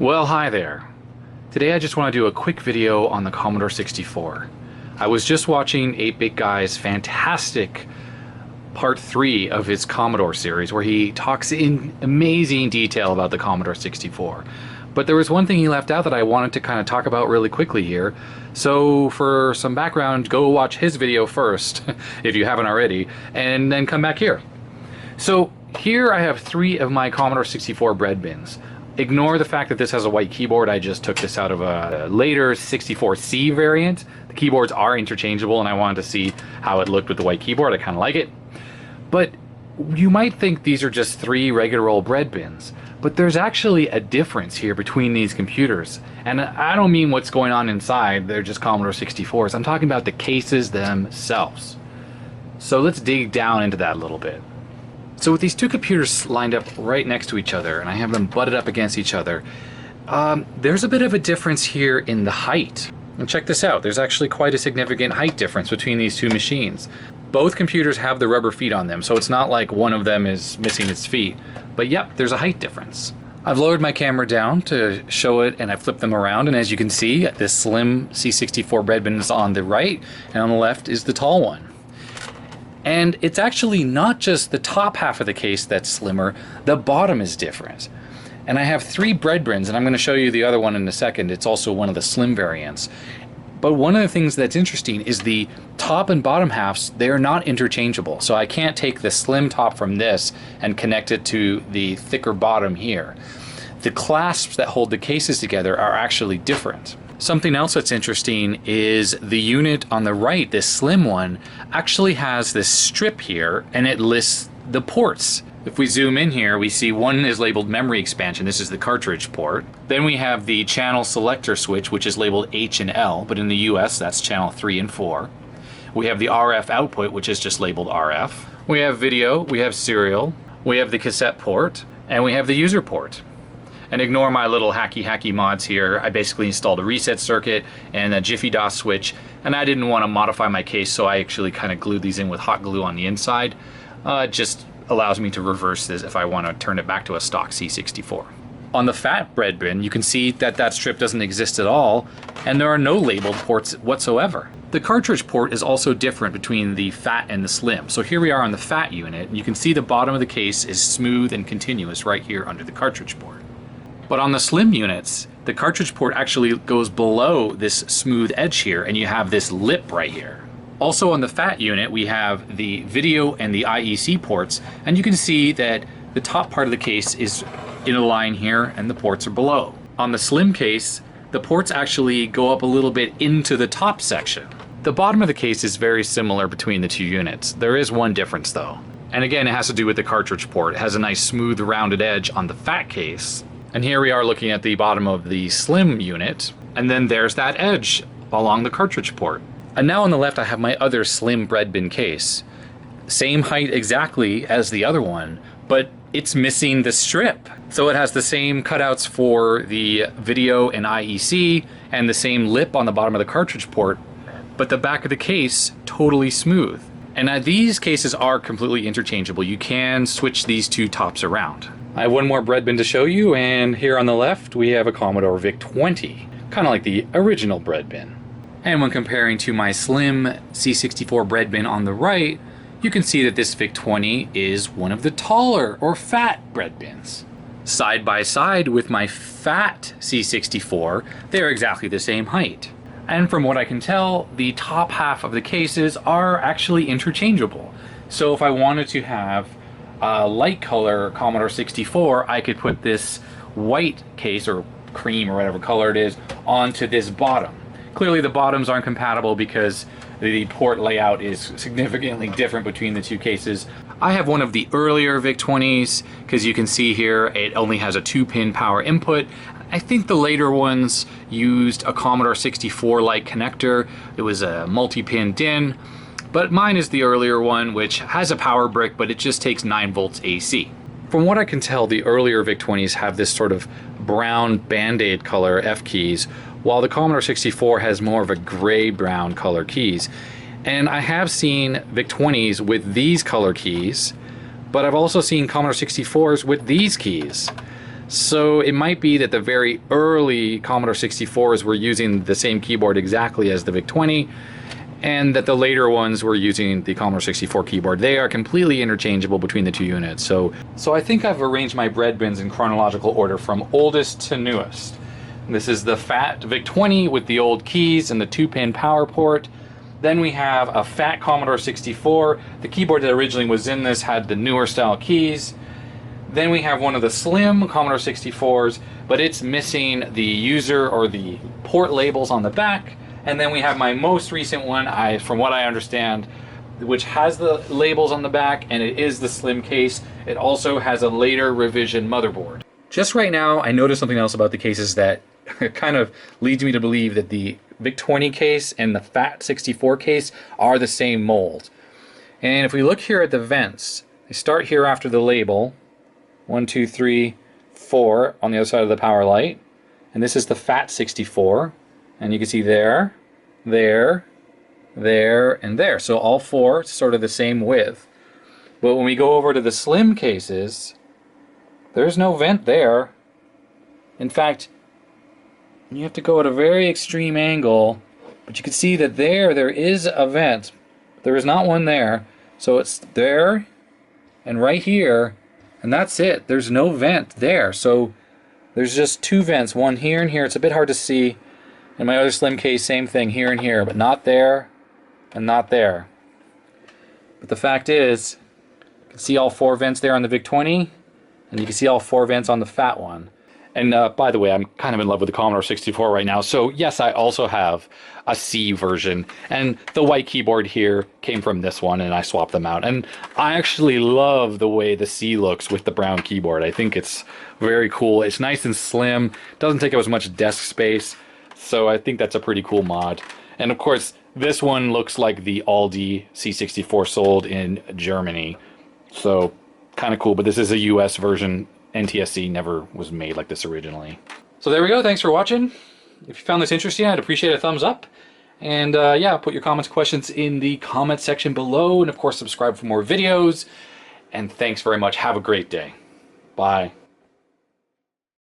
Well, hi there. Today I just want to do a quick video on the Commodore 64. I was just watching 8-Bit Guy's fantastic part 3 of his Commodore series where he talks in amazing detail about the Commodore 64. But there was one thing he left out that I wanted to kind of talk about really quickly here. So for some background, go watch his video first, if you haven't already, and then come back here. So here I have 3 of my Commodore 64 Breadbins. Ignore the fact that this has a white keyboard. I just took this out of a later 64C variant. The keyboards are interchangeable and I wanted to see how it looked with the white keyboard. I kind of like it. But you might think these are just 3 regular old Breadbins. But there's actually a difference here between these computers. And I don't mean what's going on inside. They're just Commodore 64s. I'm talking about the cases themselves. So let's dig down into that a little bit. So with these 2 computers lined up right next to each other, and I have them butted up against each other, there's a bit of a difference here in the height. And check this out, there's actually quite a significant height difference between these 2 machines. Both computers have the rubber feet on them, so it's not like one of them is missing its feet. But yep, there's a height difference. I've lowered my camera down to show it, and I've flipped them around, and as you can see, this slim C64 Breadbin is on the right, and on the left is the tall one. And it's actually not just the top half of the case that's slimmer, the bottom is different. And I have 3 Breadbins, and I'm going to show you the other one in a second. It's also one of the slim variants. But one of the things that's interesting is the top and bottom halves, they're not interchangeable. So I can't take the slim top from this and connect it to the thicker bottom here. The clasps that hold the cases together are actually different. Something else that's interesting is the unit on the right, this slim one, actually has this strip here and it lists the ports. If we zoom in here, we see one is labeled memory expansion. This is the cartridge port. Then we have the channel selector switch, which is labeled H and L, but in the US that's channel 3 and 4. We have the RF output, which is just labeled RF. We have video, we have serial, we have the cassette port, and we have the user port. And ignore my little hacky mods here. I basically installed a reset circuit and a Jiffy DOS switch, and I didn't want to modify my case, so I actually kind of glued these in with hot glue on the inside. It just allows me to reverse this if I want to turn it back to a stock C64. On the fat Breadbin, you can see that that strip doesn't exist at all, and there are no labeled ports whatsoever. The cartridge port is also different between the fat and the slim. So here we are on the fat unit, and you can see the bottom of the case is smooth and continuous right here under the cartridge port. But on the slim units, the cartridge port actually goes below this smooth edge here, and you have this lip right here. Also on the fat unit, we have the video and the IEC ports, and you can see that the top part of the case is in a line here, and the ports are below. On the slim case, the ports actually go up a little bit into the top section. The bottom of the case is very similar between the 2 units. There is one difference though. And again, it has to do with the cartridge port. It has a nice smooth rounded edge on the fat case. And here we are looking at the bottom of the slim unit, and then there's that edge along the cartridge port. And now on the left I have my other slim Breadbin case. Same height exactly as the other one, but it's missing the strip. So it has the same cutouts for the video and IEC, and the same lip on the bottom of the cartridge port, but the back of the case totally smooth. And now these cases are completely interchangeable. You can switch these 2 tops around. I have one more Breadbin to show you, and here on the left we have a Commodore VIC-20, kind of like the original Breadbin. And when comparing to my slim C64 Breadbin on the right, you can see that this VIC-20 is one of the taller or fat Breadbins. Side by side with my fat C64, they're exactly the same height. And from what I can tell, the top half of the cases are actually interchangeable. So if I wanted to have a light color Commodore 64, I could put this white case, or cream or whatever color it is, onto this bottom. Clearly the bottoms aren't compatible because the port layout is significantly different between the 2 cases. I have one of the earlier VIC-20s, because you can see here it only has a 2-pin power input. I think the later ones used a Commodore 64-like connector. It was a multi-pin DIN. But mine is the earlier one, which has a power brick, but it just takes 9 volts AC. From what I can tell, the earlier VIC-20s have this sort of brown Band-Aid color F keys, while the Commodore 64 has more of a gray-brown color keys. And I have seen VIC-20s with these color keys, but I've also seen Commodore 64s with these keys. So it might be that the very early Commodore 64s were using the same keyboard exactly as the VIC-20, and that the later ones were using the Commodore 64 keyboard. They are completely interchangeable between the two units. So I think I've arranged my Breadbins in chronological order from oldest to newest. This is the fat VIC-20 with the old keys and the 2-pin power port. Then we have a fat Commodore 64. The keyboard that originally was in this had the newer style keys. Then we have one of the slim Commodore 64s, but it's missing the user or the port labels on the back. And then we have my most recent one, from what I understand, which has the labels on the back, and it is the slim case. It also has a later revision motherboard. Just right now, I noticed something else about the cases that kind of leads me to believe that the VIC-20 case and the fat 64 case are the same mold. And if we look here at the vents, they start here after the label. 1, 2, 3, 4 on the other side of the power light. And this is the fat 64. And you can see there, there, there, and there. So all four sort of the same width. But when we go over to the slim cases, there's no vent there. In fact, you have to go at a very extreme angle, but you can see that there is a vent. There is not one there. So it's there and right here, and that's it. There's no vent there. So there's just two vents, one here and here. It's a bit hard to see. In my other slim case, same thing, here and here, but not there and not there. But the fact is, you can see all four vents there on the VIC-20, and you can see all four vents on the fat one. And by the way, I'm kind of in love with the Commodore 64 right now. So yes, I also have a C version. And the white keyboard here came from this one, and I swapped them out. And I actually love the way the C looks with the brown keyboard. I think it's very cool. It's nice and slim. Doesn't take up as much desk space. So I think that's a pretty cool mod. And of course, this one looks like the Aldi C64 sold in Germany. So kind of cool, but this is a US version. NTSC never was made like this originally. So there we go. Thanks for watching. If you found this interesting, I'd appreciate a thumbs up. And yeah, put your comments, questions in the comment section below. And of course, subscribe for more videos. And thanks very much. Have a great day. Bye.